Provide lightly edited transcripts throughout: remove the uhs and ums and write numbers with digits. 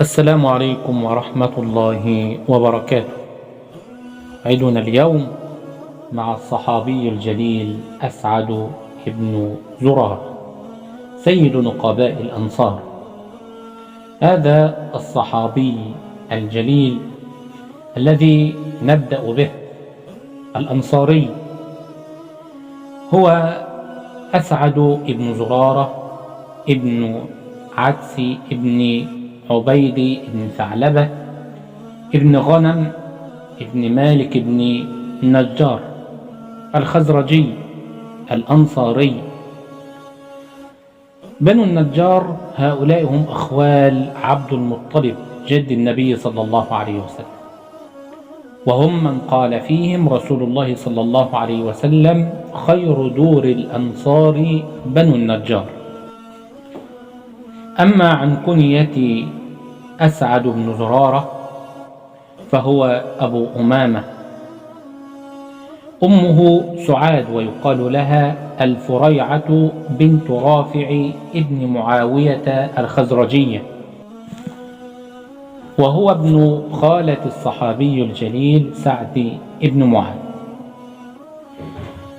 السلام عليكم ورحمة الله وبركاته. عيدنا اليوم مع الصحابي الجليل أسعد بن زرارة سيد نقباء الأنصار. هذا الصحابي الجليل الذي نبدأ به الأنصاري هو أسعد بن زرارة ابن عدس ابن عبيد بن ثعلبة ابن غنم ابن مالك بن النجار الخزرجي الأنصاري. بنو النجار هؤلاء هم أخوال عبد المطلب جد النبي صلى الله عليه وسلم، وهم من قال فيهم رسول الله صلى الله عليه وسلم: خير دور الأنصار بنو النجار. أما عن كنية أسعد بن زرارة فهو أبو أمامة، أمه سعاد ويقال لها الفريعة بنت رافع ابن معاوية الخزرجية، وهو ابن خالة الصحابي الجليل سعد بن معاذ.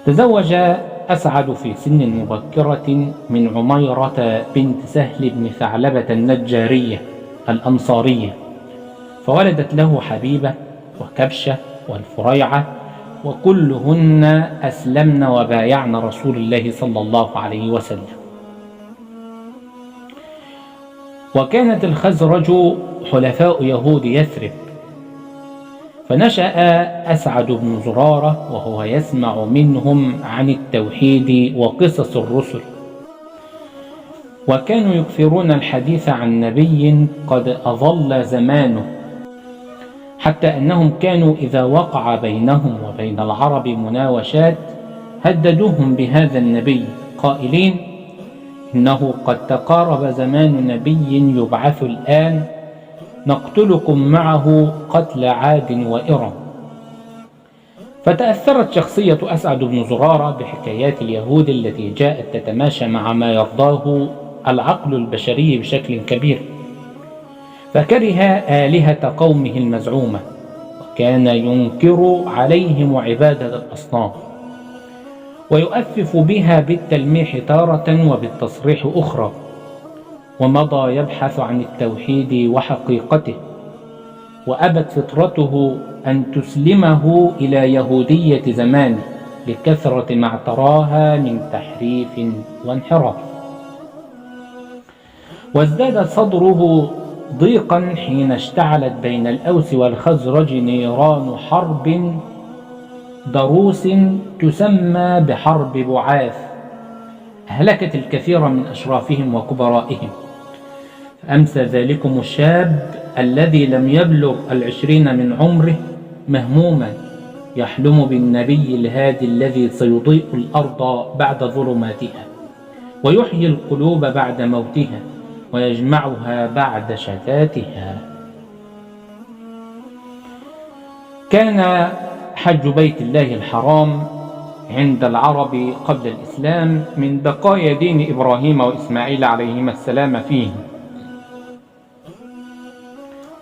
تزوج أسعد في سن مبكرة من عميرة بنت سهل بن ثعلبة النجارية الأنصارية، فولدت له حبيبة وكبشة والفريعة، وكلهن أسلمن وبايعن رسول الله صلى الله عليه وسلم. وكانت الخزرج حلفاء يهود يثرب، فنشأ أسعد بن زرارة وهو يسمع منهم عن التوحيد وقصص الرسل، وكانوا يكثرون الحديث عن نبي قد أظل زمانه، حتى أنهم كانوا إذا وقع بينهم وبين العرب مناوشات هددوهم بهذا النبي قائلين: إنه قد تقارب زمان نبي يبعث الآن نقتلكم معه قتل عاد وإرم. فتأثرت شخصية أسعد بن زرارة بحكايات اليهود التي جاءت تتماشى مع ما يرضاه العقل البشري بشكل كبير، فكره آلهة قومه المزعومة، وكان ينكر عليهم عبادة الأصنام ويؤفف بها بالتلميح تارة وبالتصريح أخرى، ومضى يبحث عن التوحيد وحقيقته، وأبت فطرته أن تسلمه إلى يهودية زمانه لكثرة ما اعتراها من تحريف وانحراف. وازداد صدره ضيقا حين اشتعلت بين الأوس والخزرج نيران حرب ضروس تسمى بحرب بعاث، أهلكت الكثير من أشرافهم وكبرائهم. فأمسى ذلكم الشاب الذي لم يبلغ 20 من عمره مهموما يحلم بالنبي الهادي الذي سيضيء الأرض بعد ظلماتها، ويحيي القلوب بعد موتها، ويجمعها بعد شتاتها. كان حج بيت الله الحرام عند العرب قبل الإسلام من بقايا دين إبراهيم وإسماعيل عليهما السلام فيه،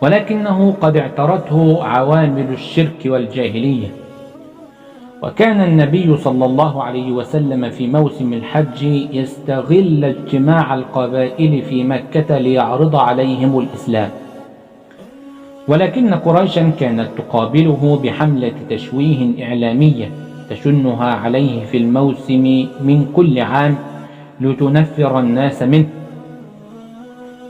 ولكنه قد اعترته عوامل الشرك والجاهلية. وكان النبي صلى الله عليه وسلم في موسم الحج يستغل اجتماع القبائل في مكة ليعرض عليهم الإسلام، ولكن قريشا كانت تقابله بحملة تشويه إعلامية تشنها عليه في الموسم من كل عام لتنفر الناس منه.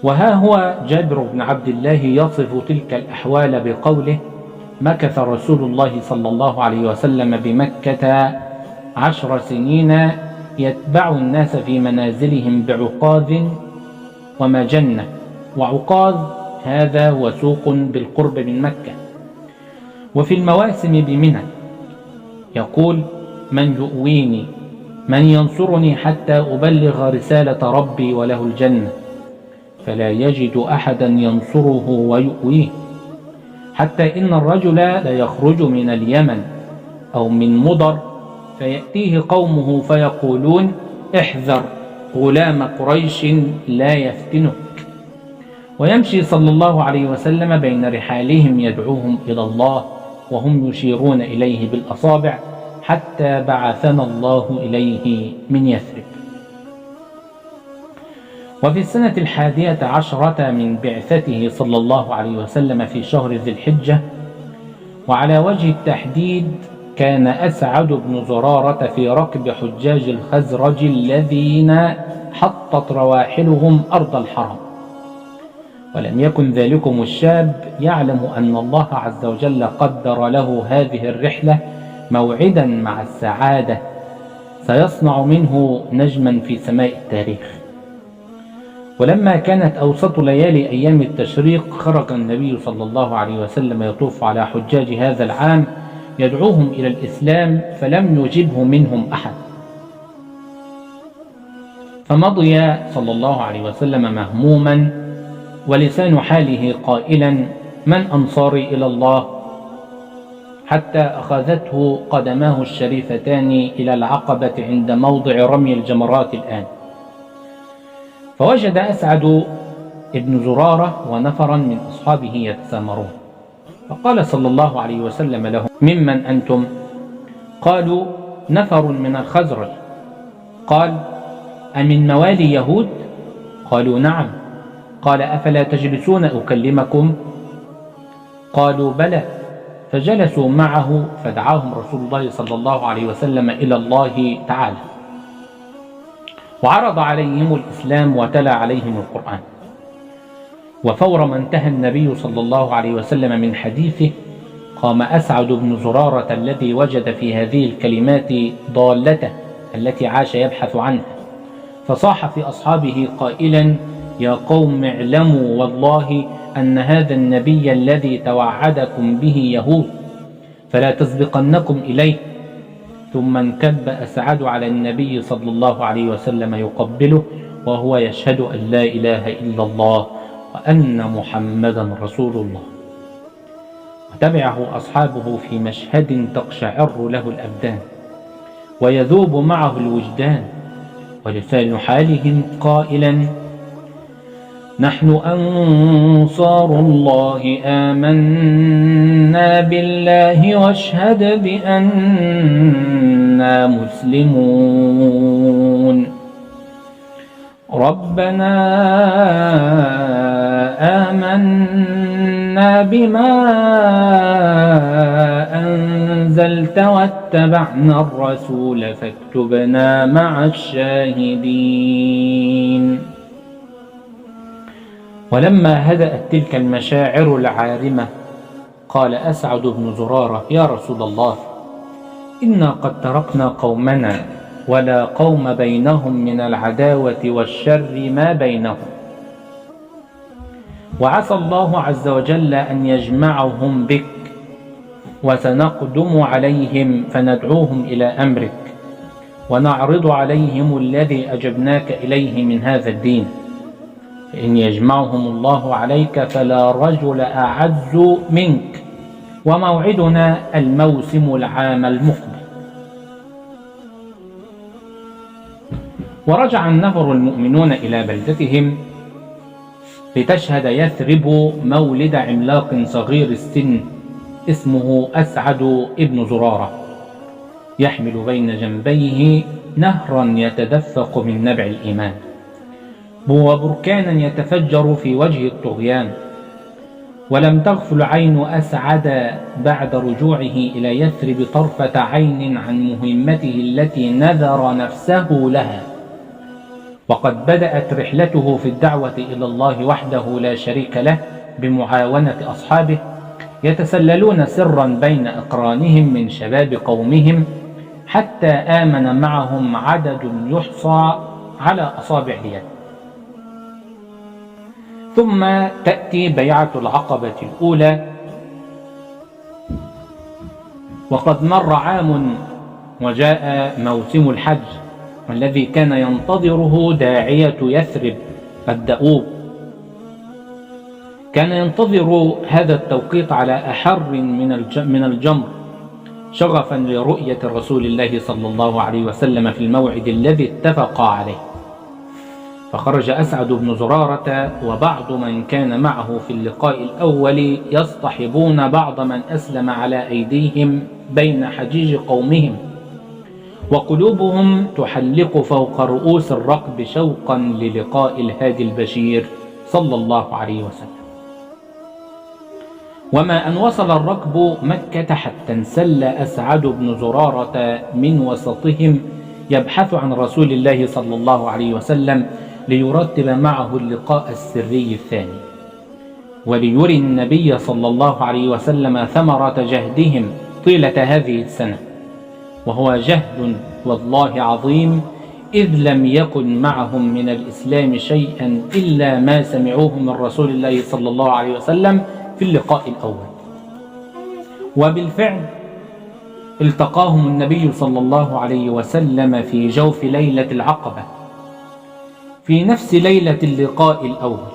وها هو جابر بن عبد الله يصف تلك الأحوال بقوله: مكث رسول الله صلى الله عليه وسلم بمكة 10 سنين يتبع الناس في منازلهم بعقاذ ومجنة. وعقاذ هذا هو سوق بالقرب من مكة. وفي المواسم بمنى يقول: من يؤويني، من ينصرني حتى أبلغ رسالة ربي وله الجنة، فلا يجد أحدا ينصره ويؤويه، حتى إن الرجل ليخرج من اليمن أو من مضر فيأتيه قومه فيقولون: احذر غلام قريش لا يفتنك. ويمشي صلى الله عليه وسلم بين رحالهم يدعوهم إلى الله وهم يشيرون إليه بالأصابع حتى بعثنا الله إليه من يثرب. وفي السنة 11 من بعثته صلى الله عليه وسلم في شهر ذي الحجة، وعلى وجه التحديد، كان أسعد بن زرارة في ركب حجاج الخزرج الذين حطت رواحلهم أرض الحرم، ولم يكن ذلكم الشاب يعلم أن الله عز وجل قدر له هذه الرحلة موعدا مع السعادة سيصنع منه نجما في سماء التاريخ. ولما كانت أوسط ليالي أيام التشريق، خرج النبي صلى الله عليه وسلم يطوف على حجاج هذا العام يدعوهم إلى الإسلام، فلم يجبه منهم أحد، فمضي صلى الله عليه وسلم مهموما ولسان حاله قائلا: من أنصاري إلى الله؟ حتى أخذته قدماه الشريفتان إلى العقبة عند موضع رمي الجمرات الآن، فوجد أسعد ابن زرارة ونفرا من أصحابه يتسامرون، فقال صلى الله عليه وسلم لهم: ممن أنتم؟ قالوا: نفر من الخزرج. قال: أمن موالي يهود؟ قالوا: نعم. قال: أفلا تجلسون أكلمكم؟ قالوا: بلى. فجلسوا معه، فدعاهم رسول الله صلى الله عليه وسلم إلى الله تعالى، وعرض عليهم الإسلام وتلا عليهم القرآن. وفور ما انتهى النبي صلى الله عليه وسلم من حديثه، قام أسعد بن زرارة الذي وجد في هذه الكلمات ضالته التي عاش يبحث عنها، فصاح في أصحابه قائلا: يا قوم اعلموا والله أن هذا النبي الذي توعدكم به يهود، فلا تسبقنكم إليه. ثم انكب أسعد على النبي صلى الله عليه وسلم يقبله وهو يشهد أن لا إله إلا الله وأن محمدا رسول الله. وتبعه أصحابه في مشهد تقشعر له الأبدان ويذوب معه الوجدان، ولسان حالهم قائلا: نحن أنصار الله آمنا بالله واشهد بأننا مسلمون. ربنا آمنا بما أنزلت واتبعنا الرسول فاكتبنا مع الشاهدين. ولما هدأت تلك المشاعر العارمة، قال أسعد بن زرارة: يا رسول الله، إنا قد تركنا قومنا ولا قوم بينهم من العداوة والشر ما بينهم، وعسى الله عز وجل أن يجمعهم بك، وسنقدم عليهم فندعوهم إلى أمرك ونعرض عليهم الذي أجبناك إليه من هذا الدين، فإن يجمعهم الله عليك فلا رجل أعز منك، وموعدنا الموسم العام المقبل. ورجع النفر المؤمنون إلى بلدتهم لتشهد يثرب مولد عملاق صغير السن اسمه أسعد ابن زرارة، يحمل بين جنبيه نهرا يتدفق من نبع الإيمان، وبركانا يتفجر في وجه الطغيان. ولم تغفل عين أسعد بعد رجوعه إلى يثرب طرفة عين عن مهمته التي نذر نفسه لها، وقد بدأت رحلته في الدعوة إلى الله وحده لا شريك له بمعاونة أصحابه يتسللون سرا بين أقرانهم من شباب قومهم، حتى آمن معهم عدد يحصى على أصابع اليد. ثم تأتي بيعة العقبة الأولى، وقد مر عام وجاء موسم الحج والذي كان ينتظره داعية يثرب الدؤوب. كان ينتظر هذا التوقيت على أحر من الجمر شغفا لرؤية رسول الله صلى الله عليه وسلم في الموعد الذي اتفق عليه. فخرج أسعد بن زرارة وبعض من كان معه في اللقاء الأول يصطحبون بعض من أسلم على أيديهم بين حجيج قومهم، وقلوبهم تحلق فوق رؤوس الركب شوقا للقاء الهادي البشير صلى الله عليه وسلم. وما أن وصل الركب مكة حتى انسل أسعد بن زرارة من وسطهم يبحث عن رسول الله صلى الله عليه وسلم ليرتب معه اللقاء السري الثاني، وليري النبي صلى الله عليه وسلم ثمرة جهدهم طيلة هذه السنة، وهو جهد والله عظيم، إذ لم يكن معهم من الإسلام شيئا إلا ما سمعوه من رسول الله صلى الله عليه وسلم في اللقاء الأول. وبالفعل التقاهم النبي صلى الله عليه وسلم في جوف ليلة العقبة في نفس ليلة اللقاء الأول،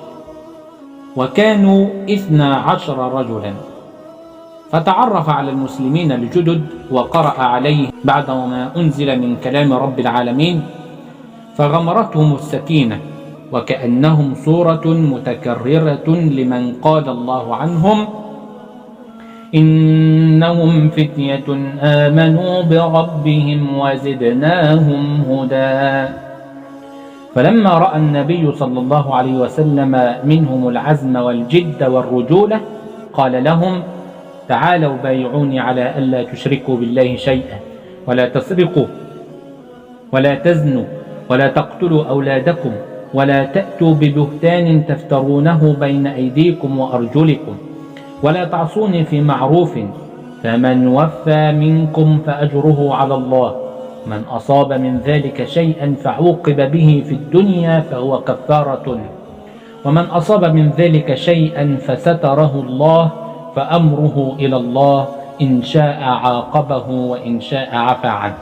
وكانوا 12 رجلا، فتعرف على المسلمين الجدد وقرأ عليه بعدما أنزل من كلام رب العالمين، فغمرتهم السكينة وكأنهم صورة متكررة لمن قال الله عنهم: إنهم فتية آمنوا بربهم وزدناهم هدى. فلما رأى النبي صلى الله عليه وسلم منهم العزم والجد والرجولة قال لهم: تعالوا بايعوني على ألا تشركوا بالله شيئا، ولا تسرقوا، ولا تزنوا، ولا تقتلوا أولادكم، ولا تأتوا ببهتان تفترونه بين أيديكم وأرجلكم، ولا تعصوني في معروف، فمن وفى منكم فأجره على الله، من أصاب من ذلك شيئا فعوقب به في الدنيا فهو كفارة، ومن أصاب من ذلك شيئا فستره الله فأمره إلى الله، إن شاء عاقبه وإن شاء عفى عنه.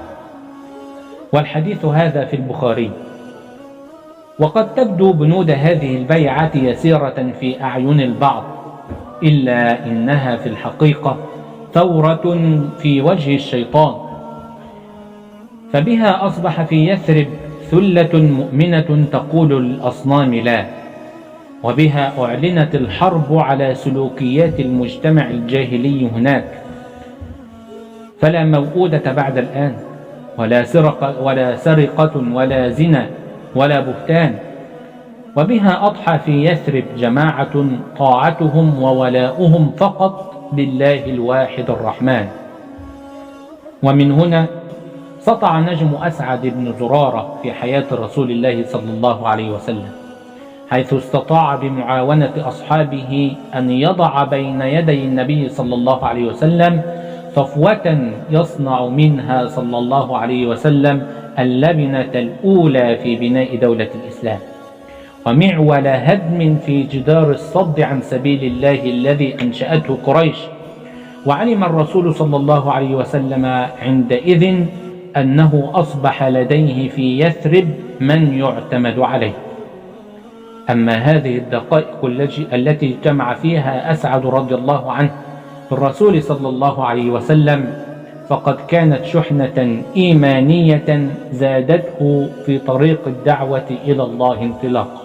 والحديث هذا في البخاري. وقد تبدو بنود هذه البيعة يسيرة في أعين البعض، إلا إنها في الحقيقة ثورة في وجه الشيطان، فبها أصبح في يثرب ثلة مؤمنة تقول للأصنام لا، وبها أعلنت الحرب على سلوكيات المجتمع الجاهلي هناك، فلا موؤودة بعد الآن، ولا سرقة ولا زنا ولا بهتان. وبها أضحى في يثرب جماعة طاعتهم وولاؤهم فقط لله الواحد الرحمن. ومن هنا سطع نجم أسعد بن زرارة في حياة رسول الله صلى الله عليه وسلم، حيث استطاع بمعاونة أصحابه أن يضع بين يدي النبي صلى الله عليه وسلم صفوة يصنع منها صلى الله عليه وسلم اللبنة الأولى في بناء دولة الإسلام، ومعول هدم في جدار الصد عن سبيل الله الذي أنشأته قريش. وعلم الرسول صلى الله عليه وسلم عندئذ أنه أصبح لديه في يثرب من يعتمد عليه. أما هذه الدقائق التي اجتمع فيها أسعد رضي الله عنه بالرسول صلى الله عليه وسلم فقد كانت شحنة إيمانية زادته في طريق الدعوة إلى الله انطلاقا.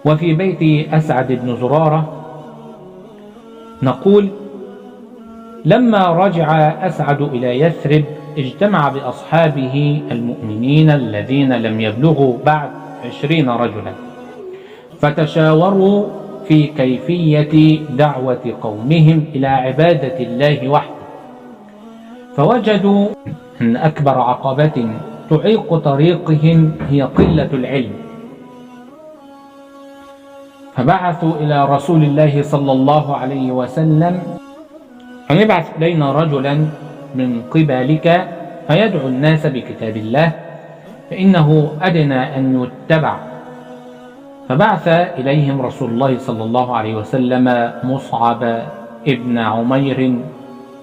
وفي بيت أسعد بن زرارة نقول: لما رجع أسعد إلى يثرب اجتمع بأصحابه المؤمنين الذين لم يبلغوا بعد 20 رجلا، فتشاوروا في كيفية دعوة قومهم إلى عبادة الله وحده، فوجدوا أن أكبر عقبة تعيق طريقهم هي قلة العلم، فبعثوا إلى رسول الله صلى الله عليه وسلم أن يبعث إلينا رجلا من قبلك فيدعو الناس بكتاب الله، فإنه أدنى أن يتبع. فبعث إليهم رسول الله صلى الله عليه وسلم مصعب ابن عمير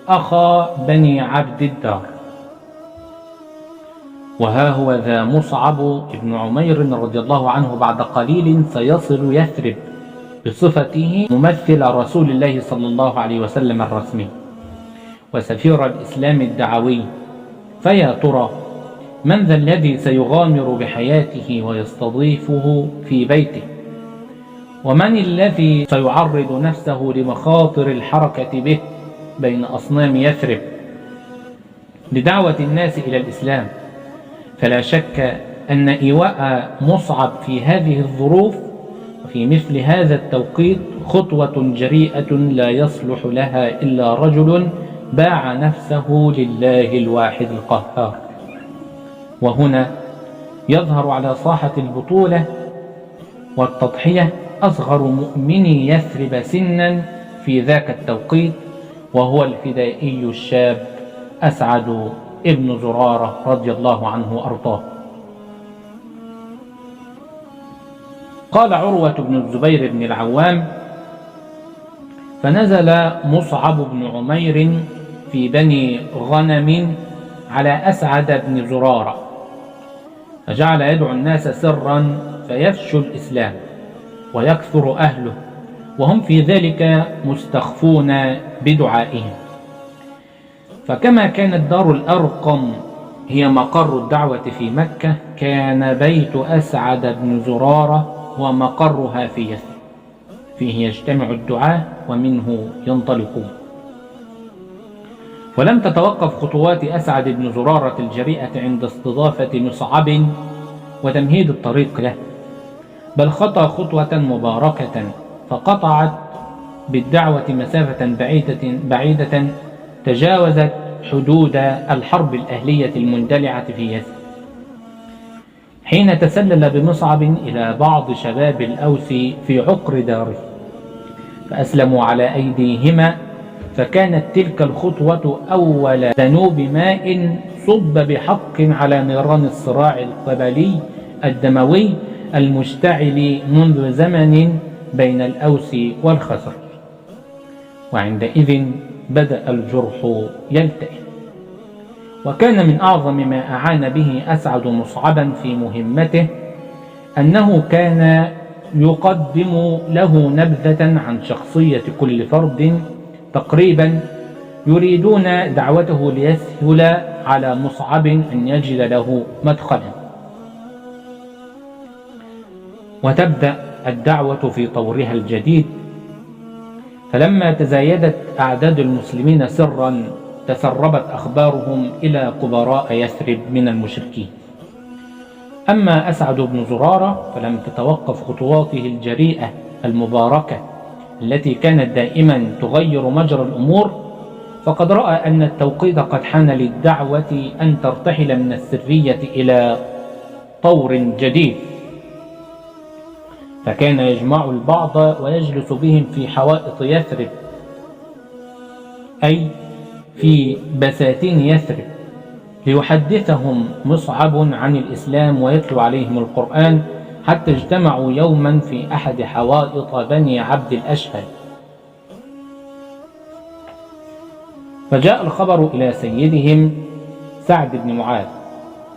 أخا بني عبد الدار. وها هو ذا مصعب ابن عمير رضي الله عنه بعد قليل سيصل يثرب بصفته ممثل رسول الله صلى الله عليه وسلم الرسمي وسفير الإسلام الدعوي. فيا ترى من ذا الذي سيغامر بحياته ويستضيفه في بيته؟ ومن الذي سيعرض نفسه لمخاطر الحركة به بين أصنام يثرب لدعوة الناس إلى الإسلام؟ فلا شك أن إيواء مصعب في هذه الظروف وفي مثل هذا التوقيت خطوة جريئة لا يصلح لها إلا رجل باع نفسه لله الواحد القهار. وهنا يظهر على ساحة البطولة والتضحية أصغر مؤمني يثرب سنا في ذاك التوقيت، وهو الفدائي الشاب أسعد ابن زرارة رضي الله عنه وأرضاه. قال عروة بن الزبير بن العوام: فنزل مصعب بن عمير في بني غنم على أسعد بن زرارة، فجعل يدعو الناس سرا فيفشو الإسلام ويكثر أهله، وهم في ذلك مستخفون بدعائهم. فكما كانت دار الأرقم هي مقر الدعوة في مكة، كان بيت أسعد بن زرارة ومقرها في يثرب، فيه يجتمع الدعاة ومنه ينطلقون. ولم تتوقف خطوات أسعد بن زرارة الجريئة عند استضافة مصعب وتمهيد الطريق له، بل خطى خطوة مباركة فقطعت بالدعوة مسافة بعيدة تجاوزت حدود الحرب الأهلية المندلعة في يثرب، حين تسلل بمصعب إلى بعض شباب الأوس في عقر داره فأسلموا على أيديهما، فكانت تلك الخطوة أول ذنوب ماء صب بحق على نيران الصراع القبلي الدموي المشتعل منذ زمن بين الأوس والخزرج. وعندئذ بدأ الجرح يلتئم. وكان من أعظم ما أعان به أسعد مصعبا في مهمته أنه كان يقدم له نبذة عن شخصية كل فرد تقريبا، يريدون دعوته ليسهل على مصعب أن يجد له مدخلا. وتبدأ الدعوة في طورها الجديد. فلما تزايدت أعداد المسلمين سرا تسربت أخبارهم إلى كبراء يثرب من المشركين. أما أسعد بن زرارة فلم تتوقف خطواته الجريئة المباركة التي كانت دائما تغير مجرى الأمور، فقد رأى أن التوقيت قد حان للدعوة أن ترتحل من السرية إلى طور جديد، فكان يجمع البعض ويجلس بهم في حوائط يثرب، أي في بساتين يثرب، ليحدثهم مصعب عن الإسلام ويتلو عليهم القرآن، حتى اجتمعوا يوما في أحد حوائط بني عبد الأشهل. فجاء الخبر إلى سيدهم سعد بن معاذ،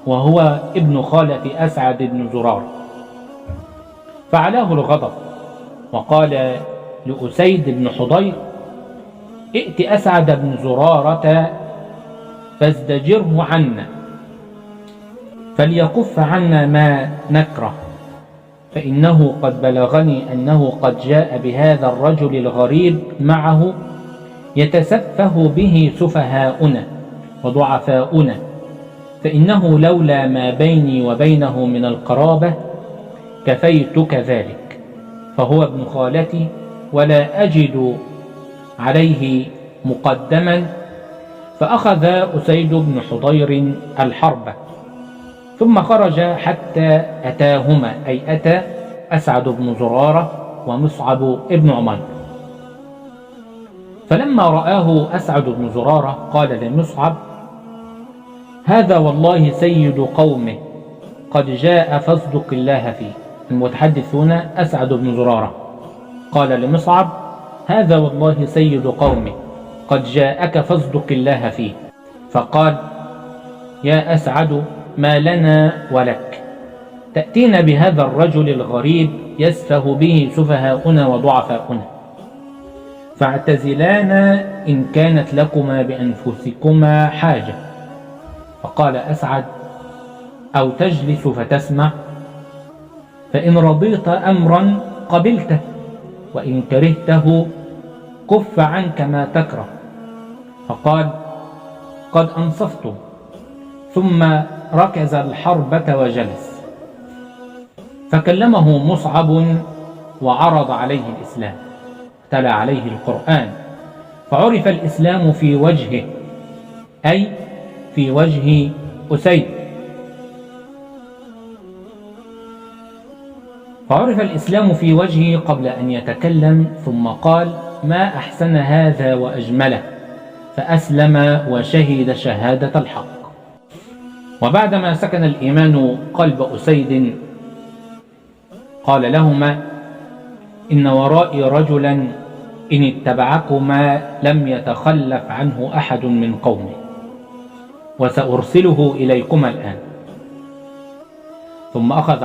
وهو ابن خالة أسعد بن زرارة، فعلاه الغضب وقال لأسيد بن حضير: ائت أسعد بن زرارة فازدجره عنا فليكف عنا ما نكره، فإنه قد بلغني أنه قد جاء بهذا الرجل الغريب معه يتسفه به سفهاؤنا وضعفاؤنا، فإنه لولا ما بيني وبينه من القرابة كفيتك ذلك، فهو ابن خالتي ولا أجد عليه مقدما. فأخذ أسيد بن حضير الحرب، ثم خرج حتى أتاهما، أي أتى أسعد بن زرارة ومصعب بن عمير. فلما رآه أسعد بن زرارة قال لمصعب: هذا والله سيد قومه قد جاء فاصدق الله فيه. المتحدث هنا أسعد بن زرارة قال لمصعب: هذا والله سيد قومه قد جاءك فاصدق الله فيه. فقال: يا أسعد، ما لنا ولك، تأتينا بهذا الرجل الغريب يسفه به سفهاؤنا وضعفاؤنا، فاعتزلانا إن كانت لكما بأنفسكما حاجة. فقال أسعد: أو تجلس فتسمع، فإن رضيت أمرا قبلته، وإن كرهته كف عنك ما تكره. فقال: قد أنصفت. ثم ركز الحربة وجلس. فكلمه مصعب وعرض عليه الإسلام، تلا عليه القرآن، فعرف الإسلام في وجهه، أي في وجه أسيد. فعرف الإسلام في وجهه قبل أن يتكلم، ثم قال: ما أحسن هذا وأجمله، فأسلم وشهد شهادة الحق. وبعدما سكن الإيمان قلب أسيد قال لهما: إن ورائي رجلا إن اتبعكما لم يتخلف عنه أحد من قومه، وسأرسله إليكما الآن. ثم أخذ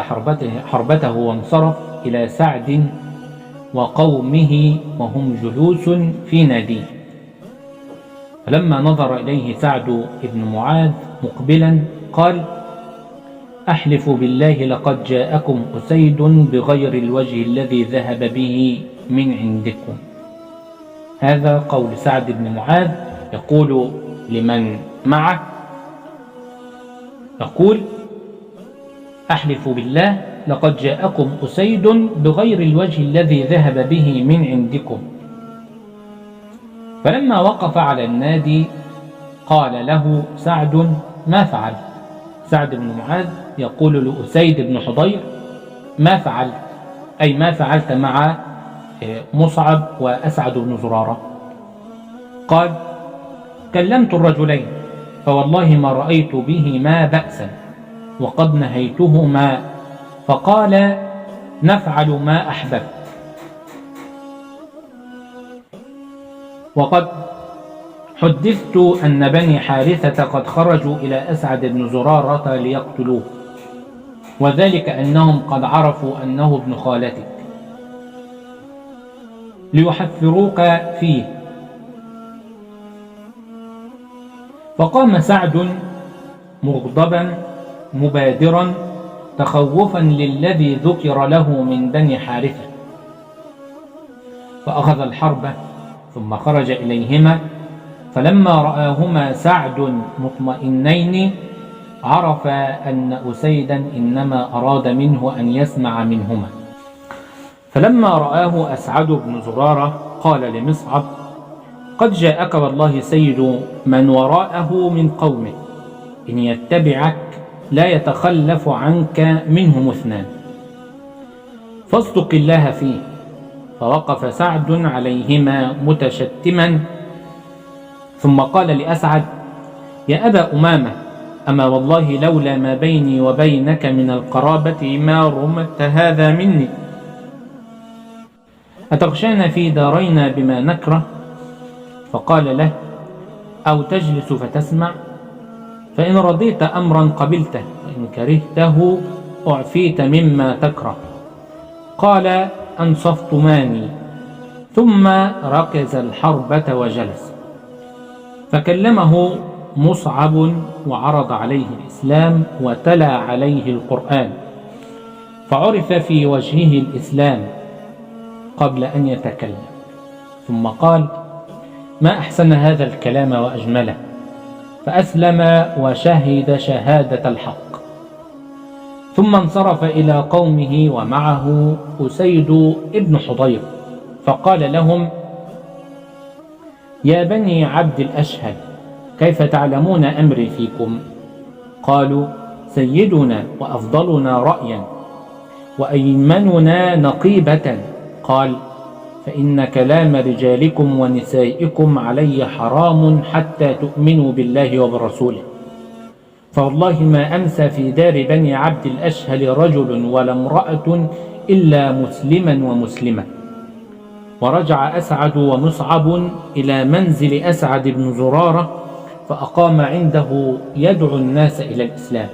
حربته وانصرف إلى سعد وقومه وهم جلوس في ناديه. فلما نظر إليه سعد بن معاذ مقبلا قال: أحلف بالله لقد جاءكم أسيد بغير الوجه الذي ذهب به من عندكم. هذا قول سعد بن معاذ، يقول لمن معه، يقول: أحلف بالله لقد جاءكم أسيد بغير الوجه الذي ذهب به من عندكم. فلما وقف على النادي قال له سعد: ما فعل؟ سعد بن معاذ يقول لأسيد بن حضير: ما فعلت؟ أي ما فعلت مع مصعب وأسعد بن زرارة؟ قال: كلمت الرجلين فوالله ما رأيت بهما بأسا، وقد نهيتهما، فقال: نفعل ما أحببت. وقد حدثت أن بني حارثة قد خرجوا إلى أسعد بن زرارة ليقتلوه، وذلك أنهم قد عرفوا أنه ابن خالتك، ليحفروك فيه. فقام سعد مغضبا مبادرا تخوفا للذي ذكر له من بني حارثة، فأخذ الحرب ثم خرج إليهما. فلما رآهما سعد مطمئنين عرف أن أسيدا إنما أراد منه أن يسمع منهما. فلما رآه أسعد بن زرارة قال لمصعب: قد جاءك والله سيد من وراءه من قومه، إن يتبعك لا يتخلف عنك منهم اثنان، فاصدق الله فيه. فوقف سعد عليهما متشتما، ثم قال لأسعد: يا أبا أمامة، أما والله لولا ما بيني وبينك من القرابة ما رمت هذا مني، أتغشانا في دارينا بما نكره؟ فقال له: أو تجلس فتسمع، فإن رضيت أمرا قبلته، وإن كرهته أعفيت مما تكره. قال: أنصفتماني. ثم ركز الحربة وجلس. فكلمه مصعب وعرض عليه الإسلام وتلا عليه القرآن، فعرف في وجهه الإسلام قبل أن يتكلم، ثم قال: ما أحسن هذا الكلام وأجمله، فأسلم وشهد شهادة الحق. ثم انصرف إلى قومه ومعه أسيد ابن حضير، فقال لهم: يا بني عبد الأشهل، كيف تعلمون أمري فيكم؟ قالوا: سيدنا وأفضلنا رأيا وأيمننا نقيبة. قال: فإن كلام رجالكم ونسائكم علي حرام حتى تؤمنوا بالله وبرسوله، فوالله ما أمسى في دار بني عبد الأشهل رجل ولا امرأة إلا مسلما ومسلمة. ورجع أسعد ومصعب إلى منزل أسعد بن زرارة، فأقام عنده يدعو الناس إلى الإسلام،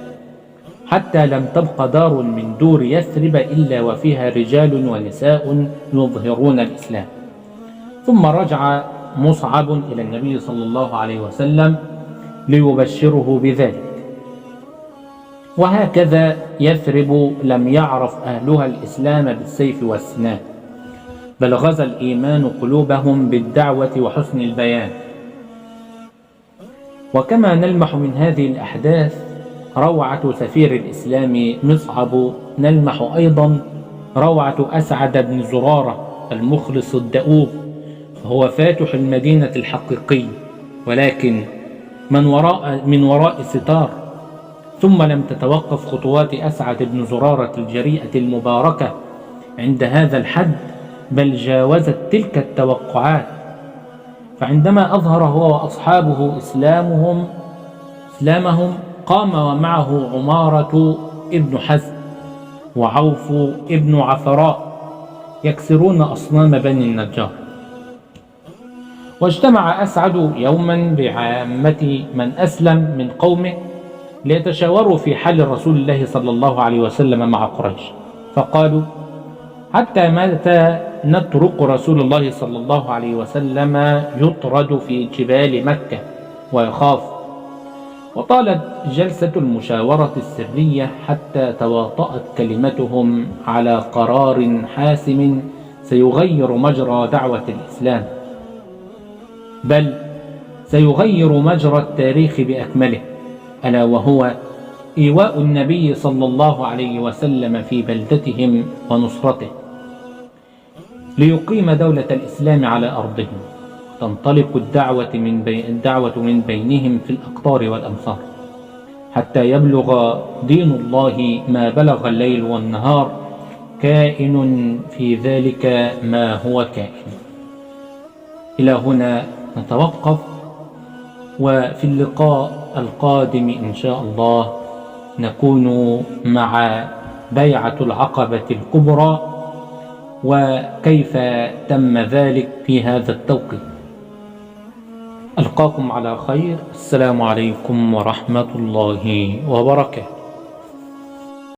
حتى لم تبق دار من دور يثرب إلا وفيها رجال ونساء يظهرون الإسلام. ثم رجع مصعب إلى النبي صلى الله عليه وسلم ليبشره بذلك، وهكذا يثرب لم يعرف أهلها الإسلام بالسيف والسنان، بل غزا الإيمان قلوبهم بالدعوة وحسن البيان. وكما نلمح من هذه الأحداث روعة سفير الإسلام مصعب، نلمح أيضا روعة أسعد بن زرارة المخلص الدؤوب، فهو فاتح المدينة الحقيقي، ولكن من وراء ستار. ثم لم تتوقف خطوات أسعد بن زرارة الجريئة المباركة عند هذا الحد، بل جاوزت تلك التوقعات. فعندما أظهر هو وأصحابه إسلامهم قام ومعه عمارة ابن حزم وعوف ابن عفراء يكسرون أصنام بني النجار. واجتمع أسعد يوما بعامة من أسلم من قومه ليتشاوروا في حل رسول الله صلى الله عليه وسلم مع قريش، فقالوا: حتى متى نترك رسول الله صلى الله عليه وسلم يطرد في جبال مكة ويخاف؟ وطالت جلسة المشاورة السرية حتى تواطأت كلمتهم على قرار حاسم سيغير مجرى دعوة الإسلام، بل سيغير مجرى التاريخ بأكمله، ألا وهو إيواء النبي صلى الله عليه وسلم في بلدتهم ونصرته ليقيم دولة الإسلام على أرضهم، تنطلق الدعوة من بينهم في الأقطار والأمصار، حتى يبلغ دين الله ما بلغ الليل والنهار، كائن في ذلك ما هو كائن. إلى هنا نتوقف، وفي اللقاء القادم إن شاء الله نكون مع بيعة العقبة الكبرى وكيف تم ذلك في هذا التوقيت. ألقاكم على خير. السلام عليكم ورحمة الله وبركاته.